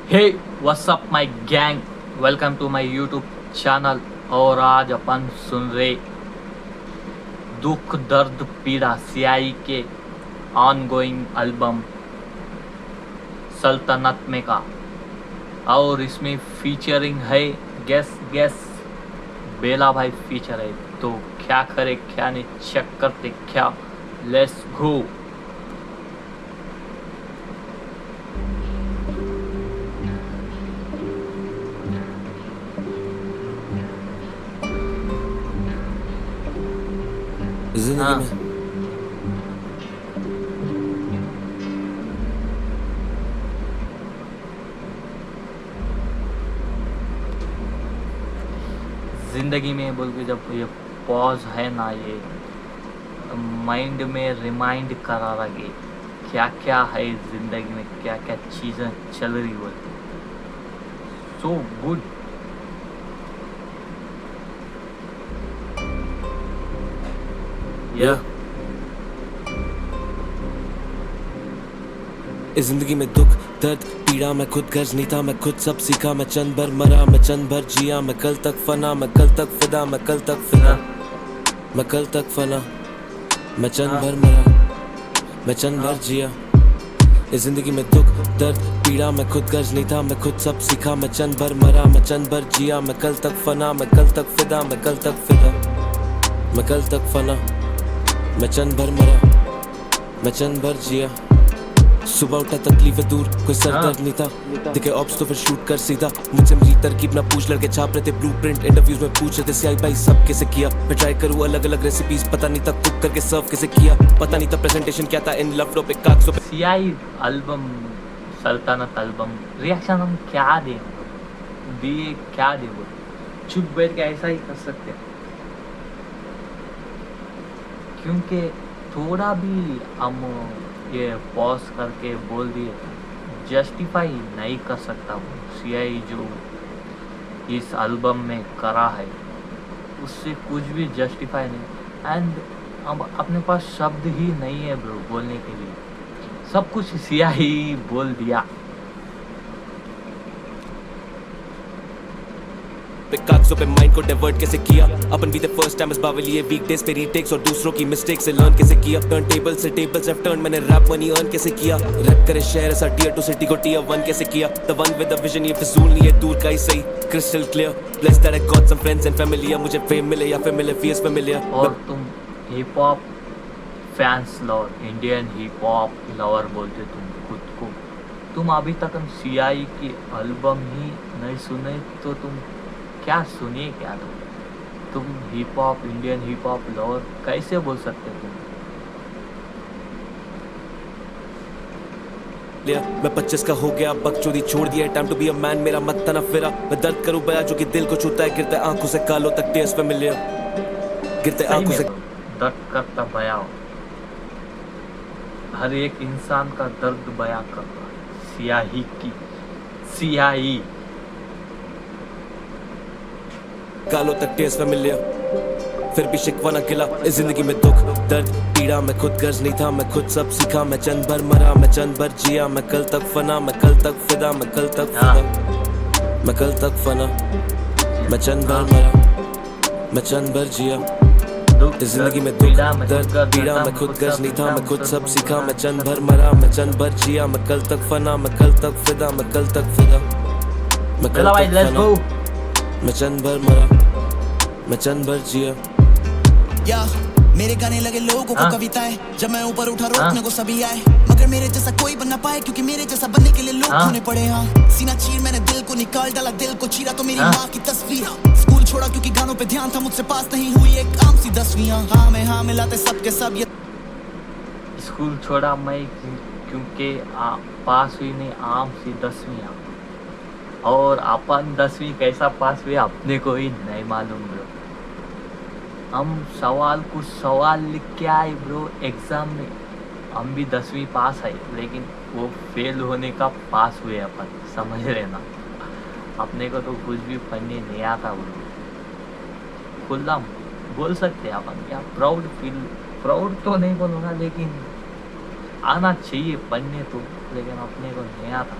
Hey what's up my gang, welcome to my YouTube channel. और आज अपन सुन रहे दुख दर्द पीड़ा सियाई के ऑन गोइंग एल्बम सल्तनत में का। और इसमें फीचरिंग है गेस गेस बेला भाई फीचर है। तो क्या करे क्या नहीं चेक करते क्या। Let's go. जिंदगी हाँ, में जिंदगी में बोल के जब ये पॉज है ना, ये माइंड में रिमाइंड करा लगे क्या क्या है जिंदगी में, क्या क्या चीजें चल रही होती। So good. या इस जिंदगी में दुख दर्द पीड़ा मैं खुद गर्ज नहीं था, मैं खुद सब सीखा। मैं चंद भर मरा, मैं चंद भर जिया। मैं कल तक फना, मैं कल तक फिदा, मैं कल तक फिदा, मैं कल तक फना। मैं चंद भर मरा, मैं चंद भर जिया। इस जिंदगी में दुख दर्द पीड़ा मैं खुद गर्ज नहीं था, मैं खुद सब सीखा। मैं चंद भर मरा, मैं चंद भर जिया। मैं कल तक फना, मैं कल तक फिदा, मैं कल तक फिदा, मैं कल तक फना। मैं चंद भर मरा, मैं चंद भर जिया। सुबह उठा तकलीफें दूर, कोई सर दर्द नहीं था। दिखे ऑप्स तो फिर शूट कर सीधा। मुझसे मेरी तरकीब ना पूछ, लड़के छाप रहे थे ब्लूप्रिंट। इंटरव्यूज में पूछ रहे थे सियाई भाई सब कैसे किया। मैं ट्राई करूँ अलग अलग रेसिपीज, पता नहीं था कुक करके सर्व कैसे किया। पता नहीं था प्रेजेंटेशन क्या था इन लफड़ों पे कागजों पे। सियाई एल्बम सल्तनत एल्बम रिएक्शन हम क्या दें, दिए क्या दे वो। चुप बैठ के ऐसा ही कर सकते हैं, क्योंकि थोड़ा भी हम ये पॉज करके बोल दिए जस्टिफाई नहीं कर सकता वो सीआई जो इस एल्बम में करा है, उससे कुछ भी जस्टिफाई नहीं। एंड अब अपने पास शब्द ही नहीं है ब्रो बोलने के लिए, सब कुछ सीआई बोल दिया। कागजों पे माइंड को डाइवर्ट कैसे किया। अपन भी द फर्स्ट टाइम इस बावली ये वीकडेज पे रीटेक्स और दूसरों की मिस्टेक से लर्न कैसे किया। टर्न टेबल से टेबल्स हैव टर्न, मैंने रैप मनी अर्न कैसे किया। रैप करे शहर ऐसा टियर 2 सिटी को टियर 1 कैसे किया। The one with the vision, ये फिजूल नहीं है दूर का ही सही। Crystal clear blessed that I got some friends and family. मुझे फेम मिले या फेमिलियर फियर्स फेमिलियर। और तुम hip hop fans lover, Indian hip hop lover बोलते तुम खुद को। तुम अभी तक हम सीआई की एल्बम ही नहीं सुने तो तुम क्या सुनिए क्या। तुम hip hop, Indian hip hop lover कैसे बोल सकते तुम। मैं 25 का हो गया, बकचोदी छोड़ दिया। Time to be a man, मेरा मत तना फिरा। मैं दर्द करूं बया जो कि दिल को छूता है। गिरते आंखों से कालों तक टेस्ट फेमिलियर, गिरते सही आंखों में से दर्द करता बयां, हर एक इंसान का दर्द बयां करता है सियाही की सियाही। कालों तक टेस्ट फेमिलियर, फिर भी शिकवा ना गिला। इस जिंदगी में दुख दर्द पीड़ा मैं खुद गर्ज नहीं था, मैं खुद सब सीखा। मैं चंद भर मरा, मैं चंद भर जिया। मैं कल तक फना, मैं कल तक फिदा, मैं कल तक फिदा, मैं कल तक फना। मैं चंद भर मरा, मैं चंद भर जिया। इस जिंदगी में दुख दर्द पीड़ा मैं खुद गर्ज नहीं था, मैं खुद सब सीखा। मैं चंद भर मरा, मैं चंद भर जिया। मैं कल तक फना, मैं कल तक फिदा, मैं कल तक फिदा, मैं कल तक फना। मैं चंद भर मरा, मैं चंद भर जिया। या मेरे गाने लगे लोगों को कविताएं, जब मैं ऊपर उठा रोकने को सभी आए। मगर मेरे जैसा कोई बन ना पाए, क्योंकि मेरे जैसा बनने के लिए लोग होने पड़े। हाँ, सीना चीर मैंने दिल को निकाल डाला, दिल को चीरा तो मेरी माँ की तस्वीर। स्कूल छोड़ा क्योंकि गानों पे ध्यान था, मुझसे पास नहीं हुई एक आम सी 10वीं। हाँ में हाँ मिलाते सबके सब ये। स्कूल छोड़ा मैं क्योंकि पास हुई नहीं आम सी 10वीं। और अपन 10वीं कैसा पास हुए अपने को ही नहीं मालूम ब्रो। हम कुछ सवाल लिख के आए ब्रो एग्जाम में। हम भी 10वीं पास है, लेकिन वो फेल होने का पास हुए अपन, समझ रहे ना। अपने को तो कुछ भी पढ़ने नहीं आता ब्रो। खुला बोल सकते अपन क्या, प्राउड तो नहीं बोलूँगा, लेकिन आना चाहिए पढ़ने तो, लेकिन अपने को नहीं आता।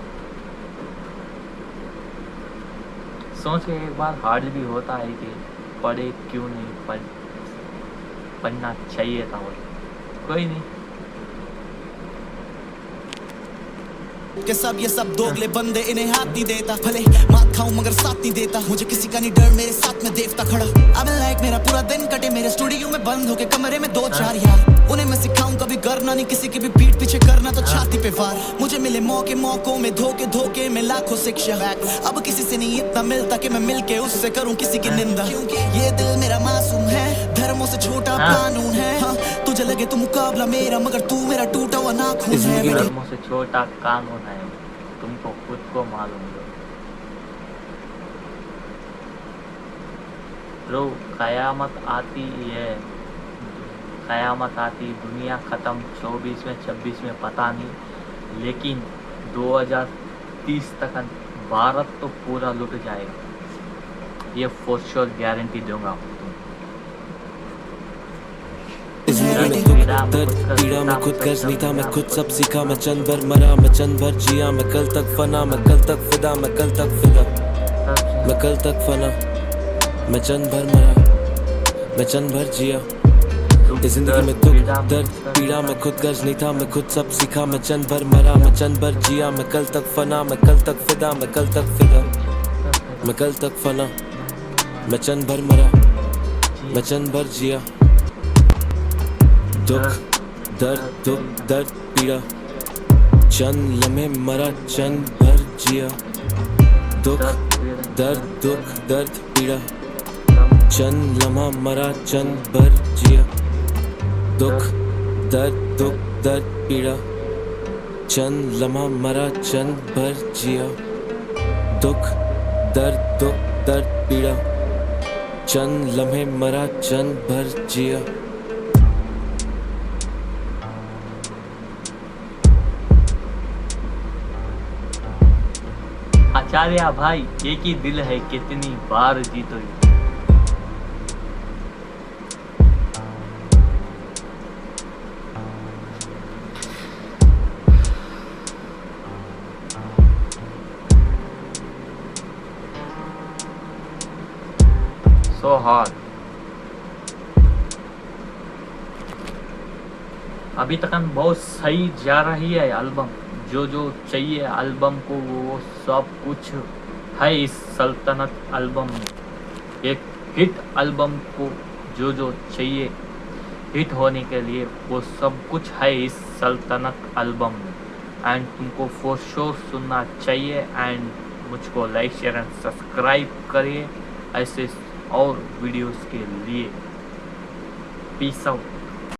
सोच के एक बार हार्ड भी होता है कि पढ़े क्यों नहीं, पढ़ना चाहिए था। और कोई नहीं, के सब ये सब दोगले बंदे, इन्हें हाथ नहीं देता। भले मात खाऊं मगर साथ नहीं देता। मुझे किसी का नहीं डर, मेरे साथ में देवता खड़ा। अब लाइक मेरा पूरा दिन कटे मेरे स्टूडियो में बंद होके, कमरे में 2-4 यार। उन्हें मैं सिखाऊं कभी करना नहीं किसी की भी पीठ पीछे करना, तो छाती पे वार। मुझे मिले मौकों में धोखे में लाखों शिक्षा। अब किसी से नहीं इतना मिलता कि मैं मिलके उससे करूं किसी की निंदा। क्योंकि ये दिल मेरा मासूम है, धर्मों से छोटा कानून है। हाँ, तुझे लगे तो मुकाबला मेरा, मगर तू मेरा टूटा हुआ नाखून है। धर्मों से छोटा कानून है, तुमको खुद को मालूम है। रो कयामत आती है, कयामत आती, दुनिया ख़त्म 24 में 26 में पता नहीं, लेकिन 2030 तक भारत तो पूरा लुट जाएगा, ये फॉर श्योर गारंटी दूंगा। दर्द पीड़ा में खुद गर्ज नहीं था, मैं खुद सब सीखा। मैं चंद भर मरा, मैं चंद भर जिया। मैं कल तक फना, मैं कल तक फिदा, मैं कल तक फिदा, मैं कल तक फना। मैं चंद भर मरा, मैं चंद भर जिया। इस जिंदगी में दुख दर्द पीड़ा में खुद गर्ज नहीं था, मैं खुद सब सीखा। मैं चंद भर मरा, मैं चंद भर जिया। मैं कल तक फना, मैं कल तक फिदा, मैं कल तक फिदा, मैं कल तक फना। मैं चंद भर मरा, मैं चंद भर जिया। दुख दर्द पीड़ा, चंद लम्हे मरा, चंद भर जिया। दुख दर्द पीड़ा, चंद लम्हा मरा, चंद भर जिया। दुख दर्द पीड़ा, चंद लम्हा मरा, चंद भर जिया। दुख दर्द पीड़ा, चंद लम्हे मरा, चंद भर जिया। आचार्य भाई, एक ही दिल है, कितनी बार जीतो। So hard। अभी तक बहुत सही जा रही है एल्बम, जो चाहिए एल्बम को वो सब कुछ है इस सल्तनत एल्बम में। एक हिट एल्बम को जो चाहिए हिट होने के लिए वो सब कुछ है इस सल्तनत एल्बम में। एंड तुमको फॉर श्योर सुनना चाहिए। एंड मुझको लाइक शेयर एंड सब्सक्राइब करिए ऐसे और वीडियोस के लिए। Peace out.